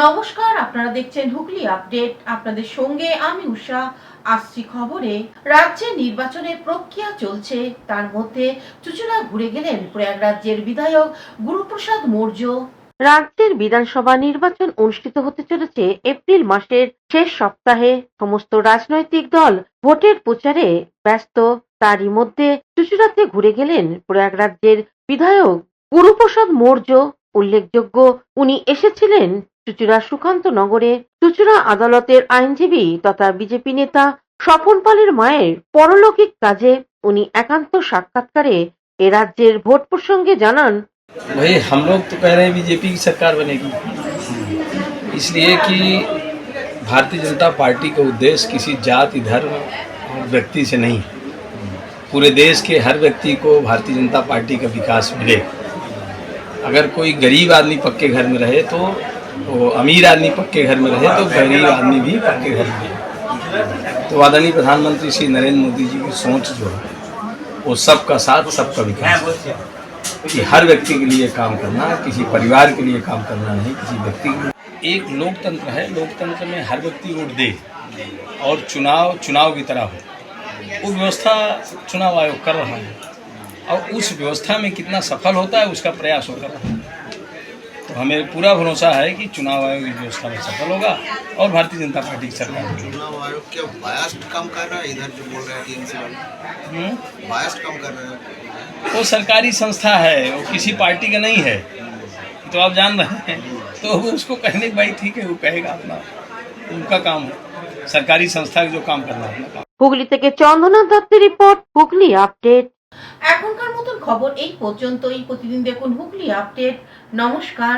নমস্কার, আপনারা দেখছেন হুগলি আপডেট। আপনাদের সঙ্গে আমি উষা। আসছি খবরে। রাজ্যে নির্বাচনের প্রক্রিয়া চলছে, তার মধ্যে চুঁচুড়া ঘুরে গেলেন প্রয়াগরাজ্যের বিধায়ক গুরুপ্রসাদ মৌর্য। রাজ্যের বিধানসভা নির্বাচন অনুষ্ঠিত হতে চলেছে এপ্রিল মাসের শেষ সপ্তাহে। সমস্ত রাজনৈতিক দল ভোটের প্রচারে ব্যস্ত। তারই মধ্যে চুঁচুড়াতে ঘুরে গেলেন প্রয়াগরাজ্যের বিধায়ক গুরুপ্রসাদ মৌর্য। উল্লেখযোগ্য, উনি এসেছিলেন চুঁচুড়া সুকান্ত নগরে। চুঁচুড়া আদালতের আইনজীবী তথা বিজেপি নেতা স্বপন পালের মায়ের পরলৌকিক কাজে উনি একান্ত সাক্ষাৎকারে এ রাজ্যের ভোট প্রসঙ্গে জানান, भाई हम लोग तो कह रहे हैं बीजेपी की सरकार बनेगी, इसलिए कि भारतीय जनता पार्टी का उद्देश्य किसी जाति धर्म व्यक्ति से नहीं, पूरे देश के हर व्यक्ति को भारतीय जनता पार्टी का विकास मिले। अगर कोई गरीब आदमी पक्के घर में रहे तो वो अमीर आदमी पक्के घर में रहे तो गरीब आदमी भी पक्के घर में रहे। तो आदरणीय प्रधानमंत्री श्री नरेंद्र मोदी जी की सोच जो है वो सबका साथ सबका विकास है, कि हर व्यक्ति के लिए काम करना, किसी परिवार के लिए काम करना नहीं, किसी व्यक्ति के लिए। एक लोकतंत्र है, लोकतंत्र में हर व्यक्ति वोट दे और चुनाव की तरह हो, वो व्यवस्था चुनाव आयोग कर रहा है और उस व्यवस्था में कितना सफल होता है उसका प्रयास हो कर रहा है। तो हमें पूरा भरोसा है कि चुनाव आयोग इस व्यवस्था में सफल होगा और भारतीय जनता पार्टी की सरकार होगी। चुनाव आयोग क्या बायस्ड काम कर रहा है? इधर जो बोल रहे हैं टीएमसी वाले बायस्ड काम कर रहे हैं। वो सरकारी संस्था है, वो किसी पार्टी का नहीं है, तो आप जान रहे हैं। तो वो उसको कहने की भाई ठीक है, वो कहेगा अपना, उनका काम है, सरकारी संस्था का जो काम करना है अपना काम। হুগলি থেকে চন্দনা দত্তের রিপোর্ট, হুগলি আপডেট। এখনকার মতন খবর এই পর্যন্তই। প্রতিদিন দেখুন হুগলি আপডেট। নমস্কার।